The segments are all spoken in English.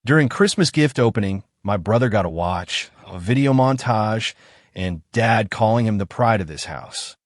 During Christmas gift opening, my brother got a watch, a video montage, and Dad calling him the pride of this house.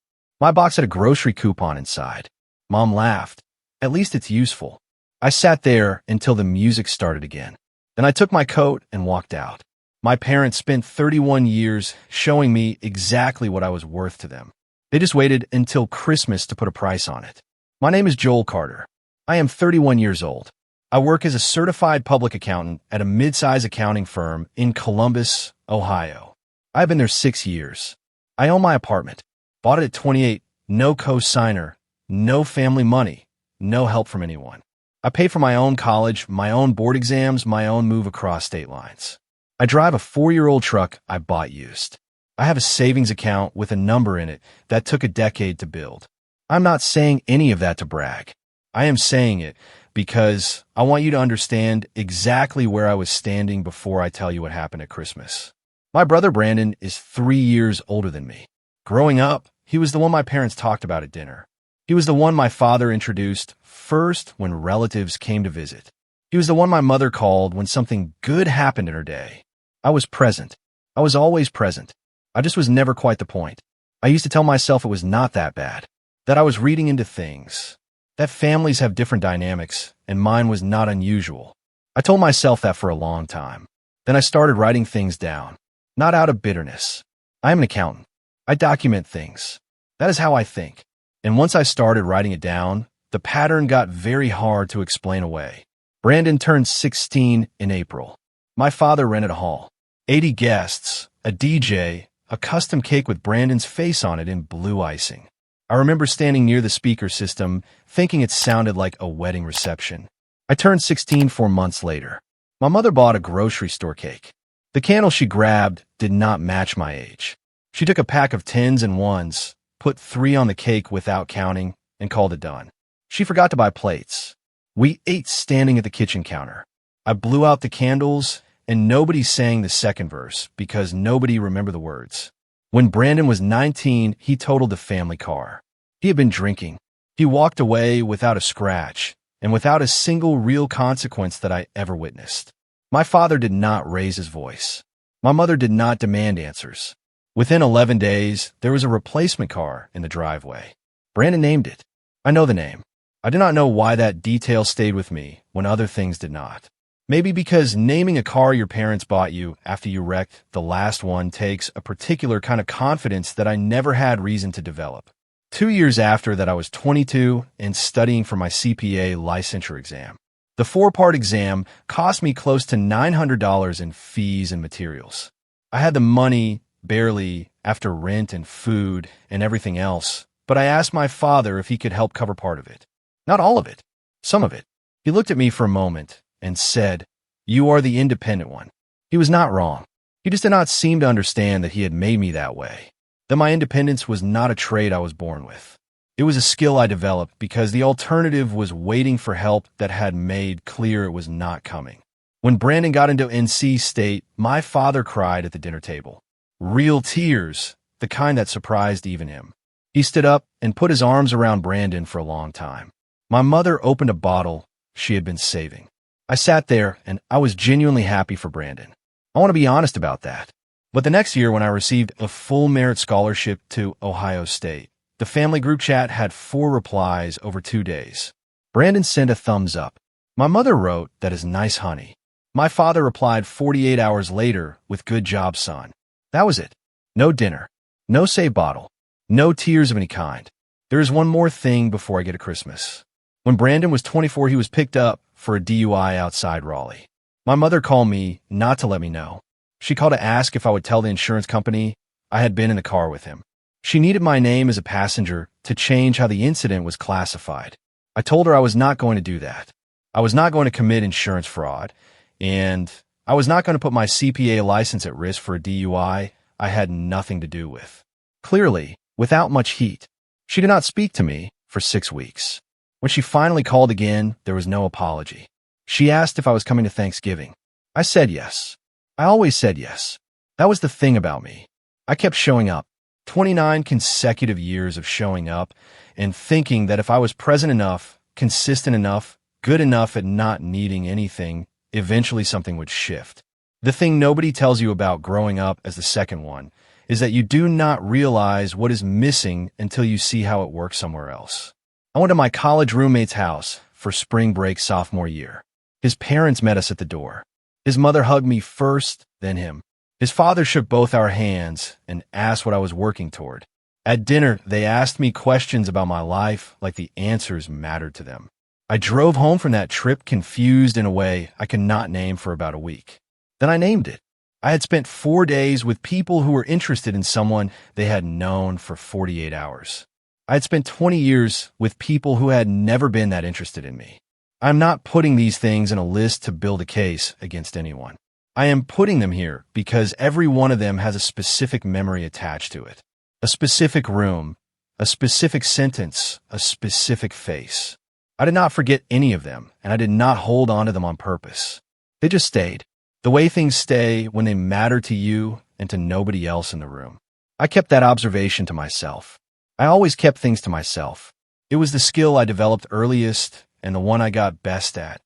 My box had a grocery coupon inside. Mom laughed. At least it's useful. I sat there until the music started again. Then I took my coat and walked out. My parents spent 31 years showing me exactly what I was worth to them. They just waited until Christmas to put a price on it. My name is Joel Carter. I am 31 years old. I work as a certified public accountant at a mid-size accounting firm in Columbus, Ohio. I've been there 6 years. I own my apartment. Bought it at 28, no co-signer, no family money, no help from anyone. I pay for my own college, my own board exams, my own move across state lines. I drive a 4-year-old truck I bought used. I have a savings account with a number in it that took a decade to build. I'm not saying any of that to brag. I am saying it because I want you to understand exactly where I was standing before I tell you what happened at Christmas. My brother Brandon is 3 years older than me. Growing up, he was the one my parents talked about at dinner. He was the one my father introduced first when relatives came to visit. He was the one my mother called when something good happened in her day. I was present. I was always present. I just was never quite the point. I used to tell myself it was not that bad, that I was reading into things, that families have different dynamics, and mine was not unusual. I told myself that for a long time. Then I started writing things down, not out of bitterness. I am an accountant. I document things. That is how I think. And once I started writing it down, the pattern got very hard to explain away. Brandon turned 16 in April. My father rented a hall. 80 guests, a DJ, a custom cake with Brandon's face on it in blue icing. I remember standing near the speaker system, thinking it sounded like a wedding reception. I turned 16 4 months later. My mother bought a grocery store cake. The candle she grabbed did not match my age. She took a pack of 10s and 1s, put 3 on the cake without counting, and called it done. She forgot to buy plates. We ate standing at the kitchen counter. I blew out the candles, and nobody sang the second verse because nobody remembered the words. When Brandon was 19, he totaled the family car. He had been drinking. He walked away without a scratch and without a single real consequence that I ever witnessed. My father did not raise his voice. My mother did not demand answers. Within 11 days, there was a replacement car in the driveway. Brandon named it. I know the name. I do not know why that detail stayed with me when other things did not. Maybe because naming a car your parents bought you after you wrecked the last one takes a particular kind of confidence that I never had reason to develop. 2 years after that, I was 22 and studying for my CPA licensure exam. The 4-part exam cost me close to $900 in fees and materials. I had the money, barely, after rent and food and everything else, but I asked my father if he could help cover part of it. Not all of it, some of it. He looked at me for a moment and said, "You are the independent one." He was not wrong. He just did not seem to understand that he had made me that way, that my independence was not a trait I was born with. It was a skill I developed because the alternative was waiting for help that had made clear it was not coming. When Brandon got into NC State, my father cried at the dinner table. Real tears, the kind that surprised even him. He stood up and put his arms around Brandon for a long time. My mother opened a bottle she had been saving. I sat there, and I was genuinely happy for Brandon. I want to be honest about that. But the next year, when I received a full merit scholarship to Ohio State, the family group chat had 4 replies over 2 days. Brandon sent a thumbs up. My mother wrote, "That is nice, honey." My father replied 48 hours later with, "Good job, son." That was it. No dinner. No save bottle. No tears of any kind. There is one more thing before I get to Christmas. When Brandon was 24, he was picked up for a DUI outside Raleigh. My mother called me not to let me know. She called to ask if I would tell the insurance company I had been in the car with him. She needed my name as a passenger to change how the incident was classified. I told her I was not going to do that. I was not going to commit insurance fraud, and I was not going to put my CPA license at risk for a DUI I had nothing to do with. Clearly, without much heat, she did not speak to me for 6 weeks. When she finally called again, there was no apology. She asked if I was coming to Thanksgiving. I said yes. I always said yes. That was the thing about me. I kept showing up. 29 consecutive years of showing up and thinking that if I was present enough, consistent enough, good enough at not needing anything, eventually something would shift. The thing nobody tells you about growing up as the second one is that you do not realize what is missing until you see how it works somewhere else. I went to my college roommate's house for spring break sophomore year. His parents met us at the door. His mother hugged me first, then him. His father shook both our hands and asked what I was working toward. At dinner, they asked me questions about my life like the answers mattered to them. I drove home from that trip confused in a way I could not name for about a week. Then I named it. I had spent 4 days with people who were interested in someone they had known for 48 hours. I had spent 20 years with people who had never been that interested in me. I'm not putting these things in a list to build a case against anyone. I am putting them here because every one of them has a specific memory attached to it. A specific room, a specific sentence, a specific face. I did not forget any of them, and I did not hold on to them on purpose. They just stayed. The way things stay when they matter to you and to nobody else in the room. I kept that observation to myself. I always kept things to myself. It was the skill I developed earliest and the one I got best at.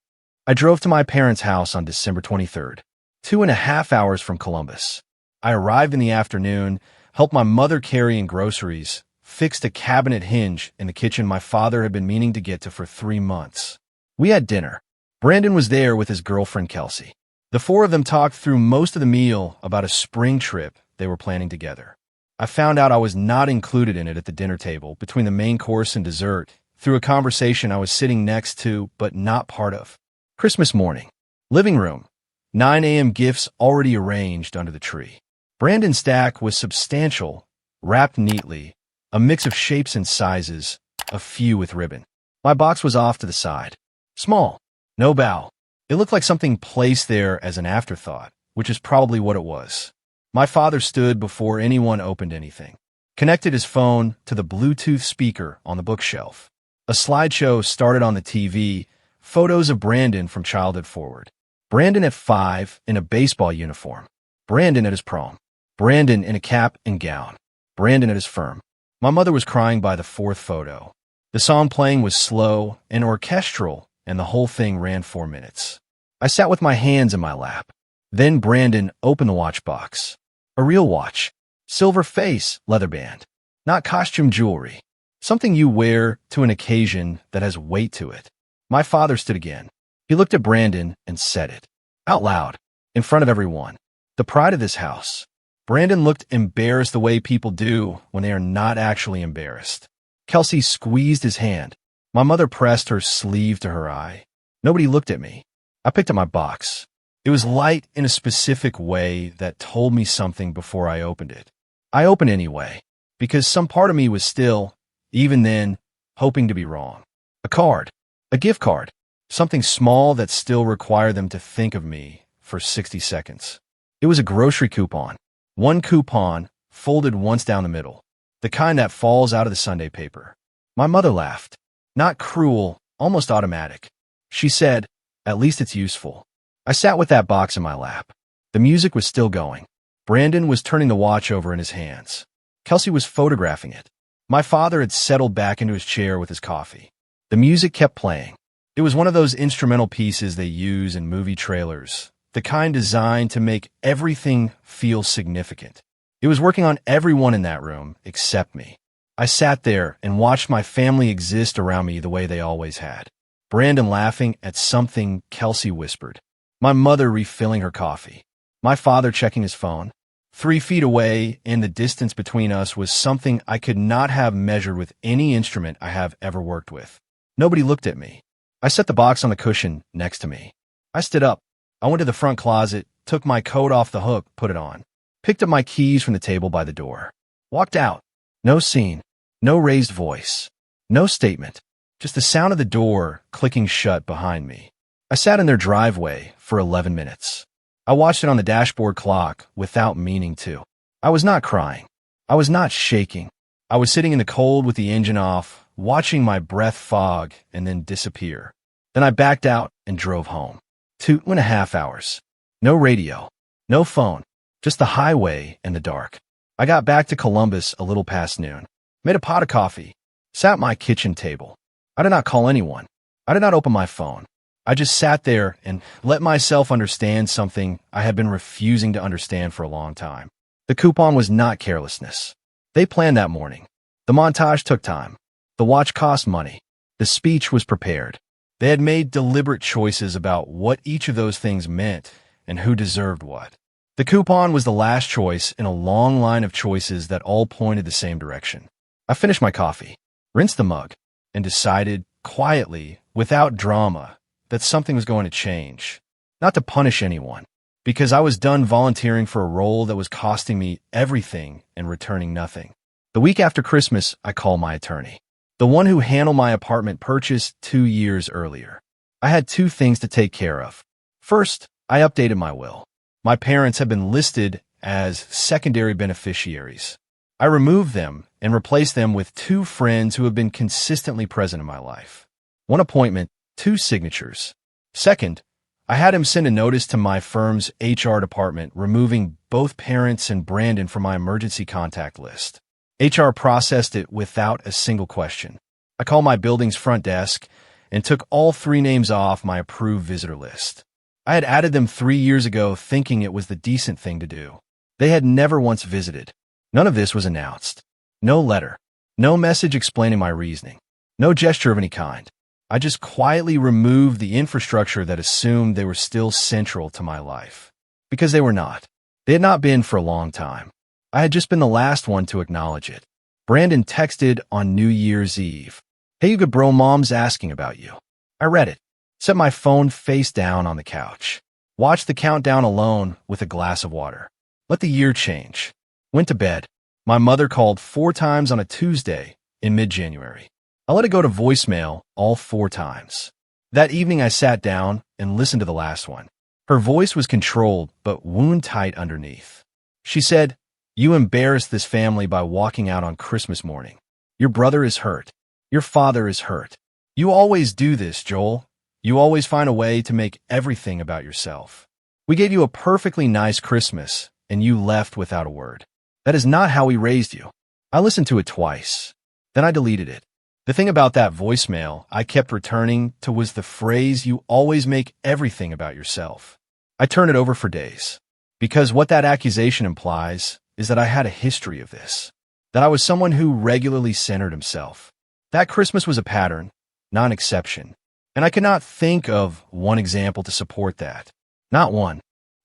I drove to my parents' house on December 23rd, 2.5 hours from Columbus. I arrived in the afternoon, helped my mother carry in groceries, fixed a cabinet hinge in the kitchen my father had been meaning to get to for 3 months. We had dinner. Brandon was there with his girlfriend, Kelsey. The four of them talked through most of the meal about a spring trip they were planning together. I found out I was not included in it at the dinner table between the main course and dessert through a conversation I was sitting next to but not part of. Christmas morning. Living room. 9 a.m. gifts already arranged under the tree. Brandon's stack was substantial, wrapped neatly, a mix of shapes and sizes, a few with ribbon. My box was off to the side. Small. No bow. It looked like something placed there as an afterthought, which is probably what it was. My father stood before anyone opened anything, connected his phone to the Bluetooth speaker on the bookshelf. A slideshow started on the TV, photos of Brandon from childhood forward. Brandon at 5 in a baseball uniform. Brandon at his prom. Brandon in a cap and gown. Brandon at his firm. My mother was crying by the 4th photo. The song playing was slow and orchestral, and the whole thing ran 4 minutes. I sat with my hands in my lap. Then Brandon opened the watch box. A real watch. Silver face, leather band. Not costume jewelry. Something you wear to an occasion that has weight to it. My father stood again. He looked at Brandon and said it. Out loud. In front of everyone. The pride of this house. Brandon looked embarrassed the way people do when they are not actually embarrassed. Kelsey squeezed his hand. My mother pressed her sleeve to her eye. Nobody looked at me. I picked up my box. It was light in a specific way that told me something before I opened it. I opened anyway, because some part of me was still, even then, hoping to be wrong. A card. A gift card. Something small that still required them to think of me for 60 seconds. It was a grocery coupon. One coupon, folded once down the middle. The kind that falls out of the Sunday paper. My mother laughed. Not cruel, almost automatic. She said, "At least it's useful." I sat with that box in my lap. The music was still going. Brandon was turning the watch over in his hands. Kelsey was photographing it. My father had settled back into his chair with his coffee. The music kept playing. It was one of those instrumental pieces they use in movie trailers, the kind designed to make everything feel significant. It was working on everyone in that room except me. I sat there and watched my family exist around me the way they always had. Brandon laughing at something Kelsey whispered. My mother refilling her coffee. My father checking his phone. 3 feet away, and the distance between us was something I could not have measured with any instrument I have ever worked with. Nobody looked at me. I set the box on the cushion next to me. I stood up. I went to the front closet, took my coat off the hook, put it on. Picked up my keys from the table by the door. Walked out. No scene. No raised voice. No statement. Just the sound of the door clicking shut behind me. I sat in their driveway for 11 minutes. I watched it on the dashboard clock without meaning to. I was not crying. I was not shaking. I was sitting in the cold with the engine off, watching my breath fog and then disappear. Then I backed out and drove home. 2.5 hours. No radio. No phone. Just the highway and the dark. I got back to Columbus a little past noon. Made a pot of coffee. Sat at my kitchen table. I did not call anyone. I did not open my phone. I just sat there and let myself understand something I had been refusing to understand for a long time. The coupon was not carelessness. They planned that morning. The montage took time. The watch cost money. The speech was prepared. They had made deliberate choices about what each of those things meant and who deserved what. The coupon was the last choice in a long line of choices that all pointed the same direction. I finished my coffee, rinsed the mug, and decided, quietly, without drama, that something was going to change. Not to punish anyone, because I was done volunteering for a role that was costing me everything and returning nothing. The week after Christmas, I called my attorney, the one who handled my apartment purchase 2 years earlier. I had 2 things to take care of. First, I updated my will. My parents had been listed as secondary beneficiaries. I removed them and replaced them with 2 friends who have been consistently present in my life. 1 appointment, 2 signatures. Second, I had him send a notice to my firm's HR department removing both parents and Brandon from my emergency contact list. HR processed it without a single question. I called my building's front desk and took all 3 names off my approved visitor list. I had added them 3 years ago thinking it was the decent thing to do. They had never once visited. None of this was announced. No letter. No message explaining my reasoning. No gesture of any kind. I just quietly removed the infrastructure that assumed they were still central to my life. Because they were not. They had not been for a long time. I had just been the last one to acknowledge it. Brandon texted on New Year's Eve. "Hey, you good bro, mom's asking about you." I read it. Set my phone face down on the couch. Watched the countdown alone with a glass of water. Let the year change. Went to bed. My mother called 4 times on a Tuesday in mid-January. I let it go to voicemail all 4 times. That evening I sat down and listened to the last one. Her voice was controlled but wound-tight underneath. She said, "You embarrassed this family by walking out on Christmas morning. Your brother is hurt. Your father is hurt. You always do this, Joel. You always find a way to make everything about yourself. We gave you a perfectly nice Christmas, and you left without a word. That is not how we raised you." I listened to it twice. Then I deleted it. The thing about that voicemail I kept returning to was the phrase, "You always make everything about yourself." I turned it over for days. Because what that accusation implies is that I had a history of this. That I was someone who regularly centered himself. That Christmas was a pattern, not an exception. And I could not think of one example to support that. Not one.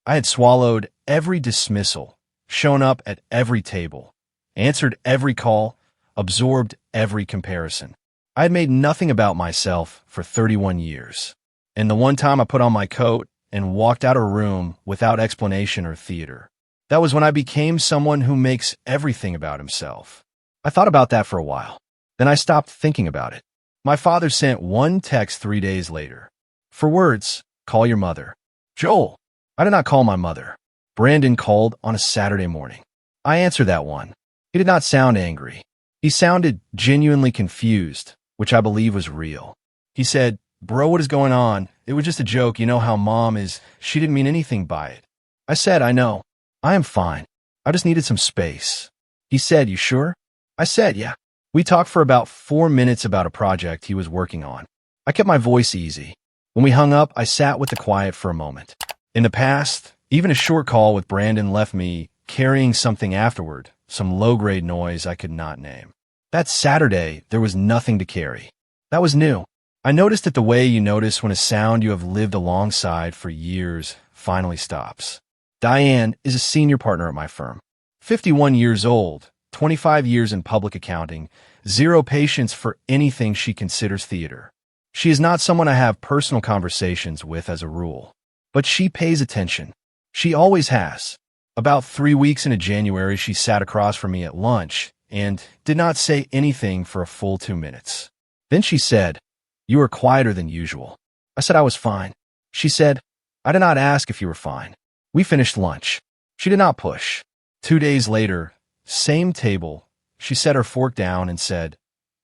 I had swallowed every dismissal, shown up at every table, answered every call, absorbed every comparison. I had made nothing about myself for 31 years. And the one time I put on my coat and walked out of a room without explanation or theater, that was when I became someone who makes everything about himself. I thought about that for a while. Then I stopped thinking about it. My father sent one text 3 days later. For words, call your mother. Joel. I did not call my mother. Brandon called on a Saturday morning. I answered that one. He did not sound angry. He sounded genuinely confused, which I believe was real. He said, "Bro, what is going on? It was just a joke. You know how mom is. She didn't mean anything by it." I said, "I know. I am fine. I just needed some space." He said, "You sure?" I said, "Yeah." We talked for about 4 minutes about a project he was working on. I kept my voice easy. When we hung up, I sat with the quiet for a moment. In the past, even a short call with Brandon left me carrying something afterward, some low-grade noise I could not name. That Saturday, there was nothing to carry. That was new. I noticed it the way you notice when a sound you have lived alongside for years finally stops. Diane is a senior partner at my firm. 51 years old, 25 years in public accounting, 0 patience for anything she considers theater. She is not someone I have personal conversations with as a rule, but she pays attention. She always has. About 3 weeks into January, she sat across from me at lunch and did not say anything for a full 2 minutes. Then she said, "You are quieter than usual." I said I was fine. She said, "I did not ask if you were fine." We finished lunch. She did not push. 2 days later, same table, she set her fork down and said,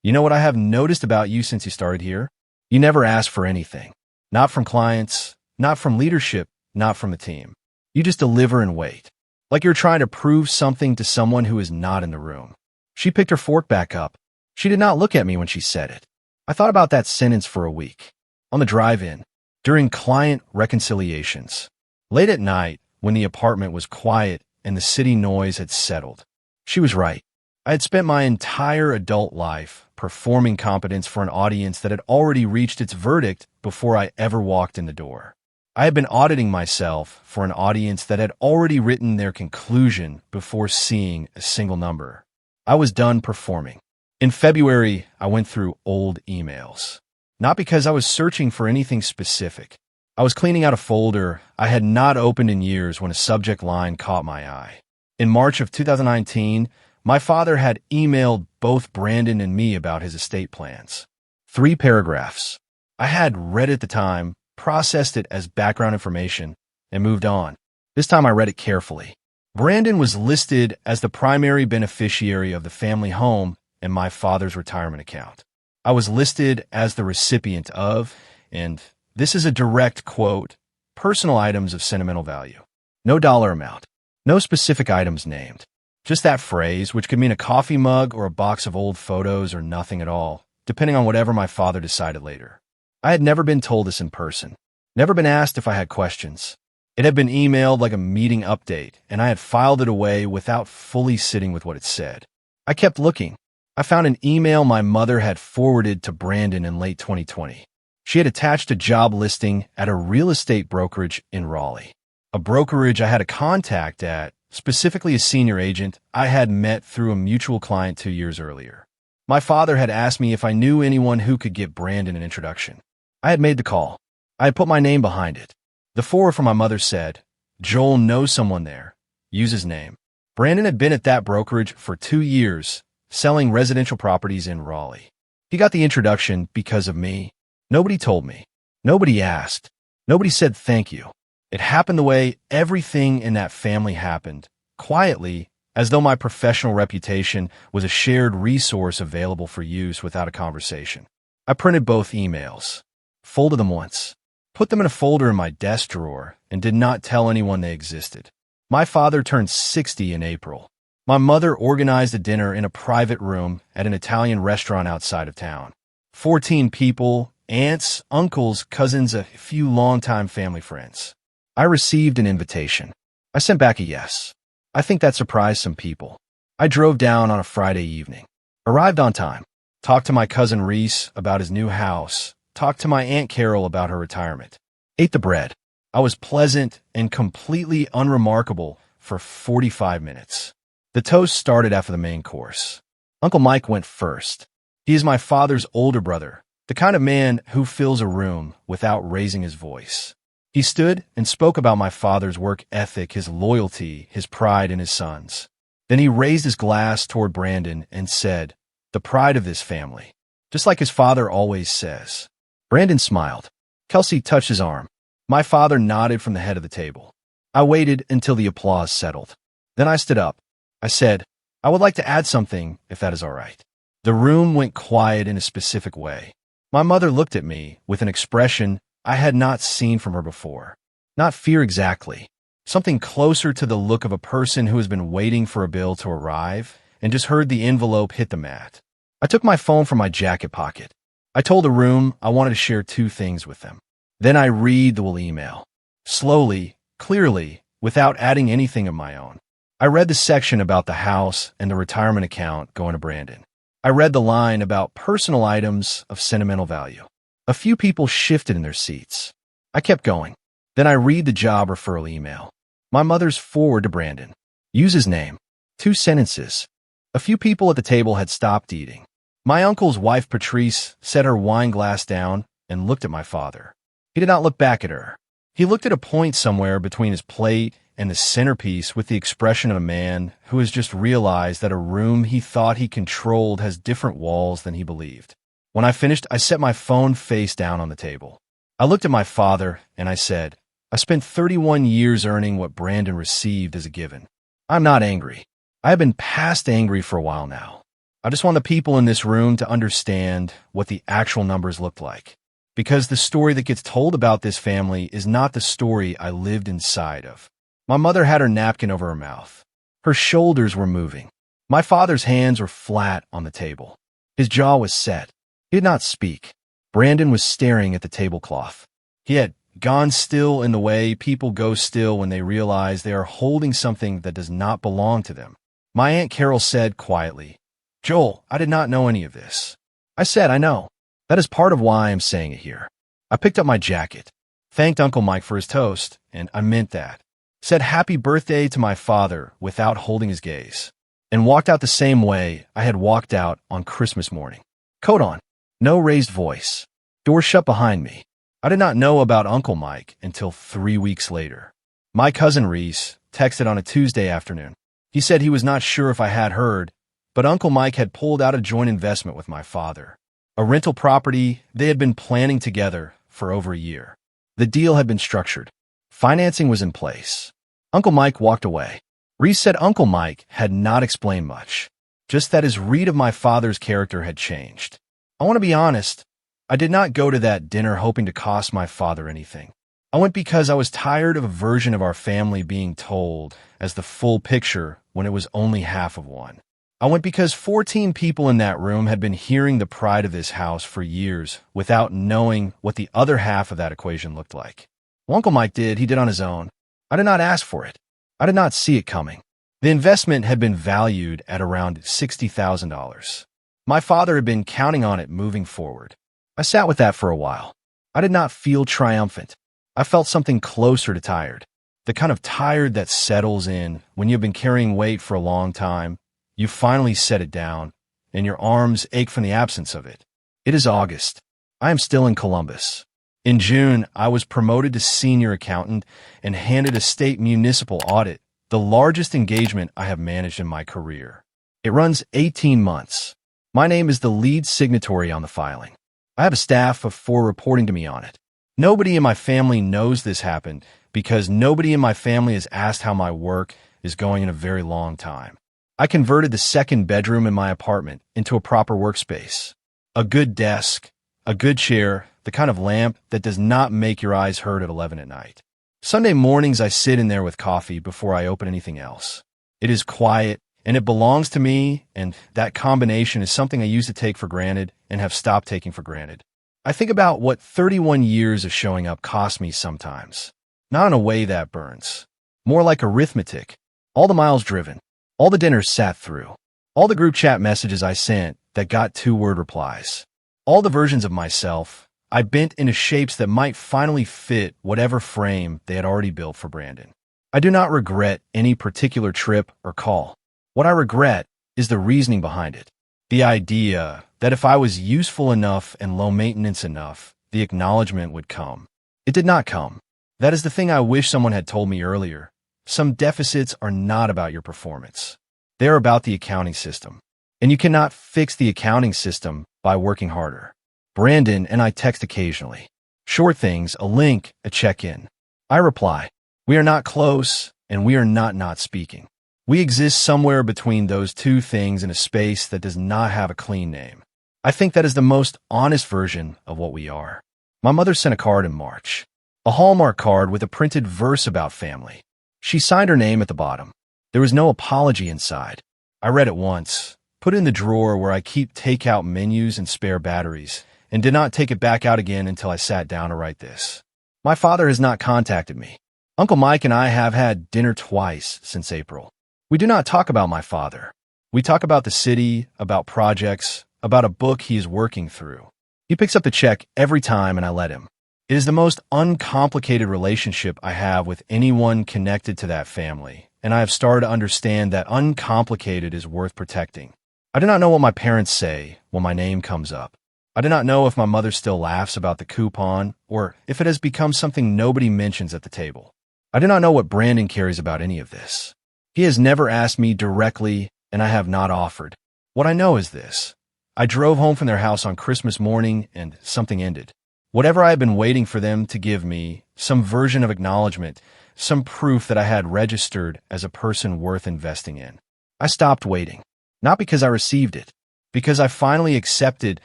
"You know what I have noticed about you since you started here? You never ask for anything. Not from clients, not from leadership, not from the team. You just deliver and wait. Like you're trying to prove something to someone who is not in the room." She picked her fork back up. She did not look at me when she said it. I thought about that sentence for a week. On the drive-in, during client reconciliations. Late at night, when the apartment was quiet and the city noise had settled. She was right. I had spent my entire adult life performing competence for an audience that had already reached its verdict before I ever walked in the door. I had been auditing myself for an audience that had already written their conclusion before seeing a single number. I was done performing. In February, I went through old emails. Not because I was searching for anything specific. I was cleaning out a folder I had not opened in years when a subject line caught my eye. In March of 2019, my father had emailed both Brandon and me about his estate plans. 3 paragraphs. I had read it at the time, processed it as background information, and moved on. This time I read it carefully. Brandon was listed as the primary beneficiary of the family home and my father's retirement account. I was listed as the recipient of, and this is a direct quote, personal items of sentimental value. No dollar amount. No specific items named. Just that phrase, which could mean a coffee mug or a box of old photos or nothing at all, depending on whatever my father decided later. I had never been told this in person. Never been asked if I had questions. It had been emailed like a meeting update, and I had filed it away without fully sitting with what it said. I kept looking. I found an email my mother had forwarded to Brandon in late 2020. She had attached a job listing at a real estate brokerage in Raleigh. A brokerage I had a contact at, specifically a senior agent I had met through a mutual client 2 years earlier. My father had asked me if I knew anyone who could get Brandon an introduction. I had made the call. I had put my name behind it. The forward from my mother said, "Joel knows someone there. Use his name." Brandon had been at that brokerage for 2 years, selling residential properties in Raleigh. He got the introduction because of me. Nobody told me. Nobody asked. Nobody said thank you. It happened the way everything in that family happened, quietly, as though my professional reputation was a shared resource available for use without a conversation. I printed both emails, folded them once, put them in a folder in my desk drawer, and did not tell anyone they existed. My father turned 60 in April. My mother organized a dinner in a private room at an Italian restaurant outside of town. 14 people, aunts, uncles, cousins, a few longtime family friends. I received an invitation. I sent back a yes. I think that surprised some people. I drove down on a Friday evening. Arrived on time. Talked to my cousin Reese about his new house. Talked to my Aunt Carol about her retirement. Ate the bread. I was pleasant and completely unremarkable for 45 minutes. The toast started after the main course. Uncle Mike went first. He is my father's older brother, the kind of man who fills a room without raising his voice. He stood and spoke about my father's work ethic, his loyalty, his pride in his sons. Then he raised his glass toward Brandon and said, "The pride of this family," just like his father always says. Brandon smiled. Kelsey touched his arm. My father nodded from the head of the table. I waited until the applause settled. Then I stood up. I said, "I would like to add something, if that is all right." The room went quiet in a specific way. My mother looked at me with an expression I had not seen from her before. Not fear exactly. Something closer to the look of a person who has been waiting for a bill to arrive and just heard the envelope hit the mat. I took my phone from my jacket pocket. I told the room I wanted to share 2 things with them. Then I read the email. Slowly, clearly, without adding anything of my own. I read the section about the house and the retirement account going to Brandon. I read the line about personal items of sentimental value. A few people shifted in their seats. I kept going. Then I read the job referral email. My mother's forward to Brandon. Use his name. 2 sentences. A few people at the table had stopped eating. My uncle's wife, Patrice, set her wine glass down and looked at my father. He did not look back at her. He looked at a point somewhere between his plate and the centerpiece with the expression of a man who has just realized that a room he thought he controlled has different walls than he believed. When I finished, I set my phone face down on the table. I looked at my father and I said, "I spent 31 years earning what Brandon received as a given. I'm not angry. I have been past angry for a while now. I just want the people in this room to understand what the actual numbers looked like. Because the story that gets told about this family is not the story I lived inside of." My mother had her napkin over her mouth. Her shoulders were moving. My father's hands were flat on the table. His jaw was set. He did not speak. Brandon was staring at the tablecloth. He had gone still in the way people go still when they realize they are holding something that does not belong to them. My Aunt Carol said quietly, "Joel, I did not know any of this." I said, "I know. That is part of why I am saying it here." I picked up my jacket, thanked Uncle Mike for his toast, and I meant that. Said happy birthday to my father without holding his gaze, and walked out the same way I had walked out on Christmas morning. Coat on. No raised voice. Door shut behind me. I did not know about Uncle Mike until 3 weeks later. My cousin Reese texted on a Tuesday afternoon. He said he was not sure if I had heard, but Uncle Mike had pulled out a joint investment with my father. A rental property they had been planning together for over a year. The deal had been structured. Financing was in place. Uncle Mike walked away. Reese said Uncle Mike had not explained much, just that his read of my father's character had changed. I want to be honest, I did not go to that dinner hoping to cost my father anything. I went because I was tired of a version of our family being told as the full picture when it was only half of one. I went because 14 people in that room had been hearing the pride of this house for years without knowing what the other half of that equation looked like. What Uncle Mike did, he did on his own. I did not ask for it. I did not see it coming. The investment had been valued at around $60,000. My father had been counting on it moving forward. I sat with that for a while. I did not feel triumphant. I felt something closer to tired. The kind of tired that settles in when you've been carrying weight for a long time. You finally set it down, and your arms ache from the absence of it. It is August. I am still in Columbus. In June, I was promoted to senior accountant and handed a state municipal audit, the largest engagement I have managed in my career. It runs 18 months. My name is the lead signatory on the filing. I have a staff of 4 reporting to me on it. Nobody in my family knows this happened because nobody in my family has asked how my work is going in a very long time. I converted the second bedroom in my apartment into a proper workspace. A good desk, a good chair, the kind of lamp that does not make your eyes hurt at 11 at night. Sunday mornings I sit in there with coffee before I open anything else. It is quiet, and it belongs to me, and that combination is something I used to take for granted and have stopped taking for granted. I think about what 31 years of showing up cost me sometimes. Not in a way that burns. More like arithmetic. All the miles driven. All the dinners sat through. All the group chat messages I sent that got 2-word replies. All the versions of myself I bent into shapes that might finally fit whatever frame they had already built for Brandon. I do not regret any particular trip or call. What I regret is the reasoning behind it. The idea that if I was useful enough and low maintenance enough, the acknowledgement would come. It did not come. That is the thing I wish someone had told me earlier. Some deficits are not about your performance. They are about the accounting system. And you cannot fix the accounting system by working harder. Brandon and I text occasionally. Short things, a link, a check-in. I reply, we are not close, and we are not speaking. We exist somewhere between those two things in a space that does not have a clean name. I think that is the most honest version of what we are. My mother sent a card in March. A Hallmark card with a printed verse about family. She signed her name at the bottom. There was no apology inside. I read it once, put it in the drawer where I keep takeout menus and spare batteries, and did not take it back out again until I sat down to write this. My father has not contacted me. Uncle Mike and I have had dinner twice since April. We do not talk about my father. We talk about the city, about projects, about a book he is working through. He picks up the check every time and I let him. It is the most uncomplicated relationship I have with anyone connected to that family, and I have started to understand that uncomplicated is worth protecting. I do not know what my parents say when my name comes up. I do not know if my mother still laughs about the coupon or if it has become something nobody mentions at the table. I do not know what Brandon cares about any of this. He has never asked me directly, and I have not offered. What I know is this. I drove home from their house on Christmas morning and something ended. Whatever I had been waiting for them to give me, some version of acknowledgement, some proof that I had registered as a person worth investing in. I stopped waiting, not because I received it, because I finally accepted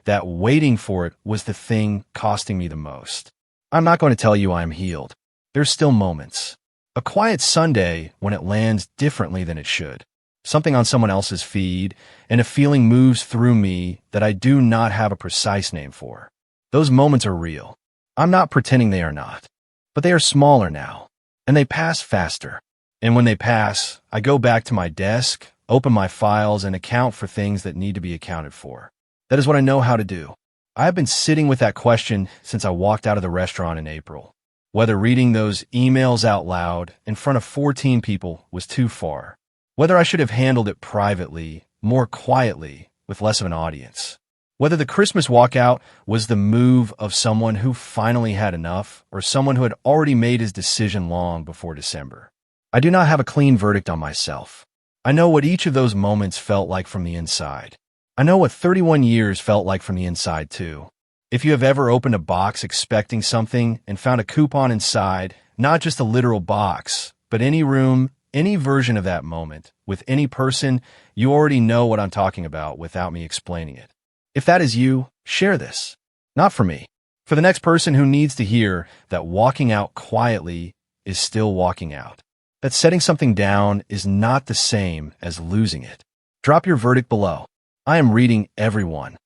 that waiting for it was the thing costing me the most. I'm not going to tell you I am healed. There's still moments. A quiet Sunday when it lands differently than it should. Something on someone else's feed, and a feeling moves through me that I do not have a precise name for. Those moments are real. I'm not pretending they are not. but they are smaller now, and they pass faster. And when they pass, I go back to my desk, open my files, and account for things that need to be accounted for. That is what I know how to do. I have been sitting with that question since I walked out of the restaurant in April. Whether reading those emails out loud in front of 14 people was too far. Whether I should have handled it privately, more quietly, with less of an audience. Whether the Christmas walkout was the move of someone who finally had enough or someone who had already made his decision long before December. I do not have a clean verdict on myself. I know what each of those moments felt like from the inside. I know what 31 years felt like from the inside, too. If you have ever opened a box expecting something and found a coupon inside, not just a literal box, but any room, any version of that moment, with any person, you already know what I'm talking about without me explaining it. If that is you, share this. Not for me. For the next person who needs to hear that walking out quietly is still walking out. That setting something down is not the same as losing it. Drop your verdict below. I am reading everyone.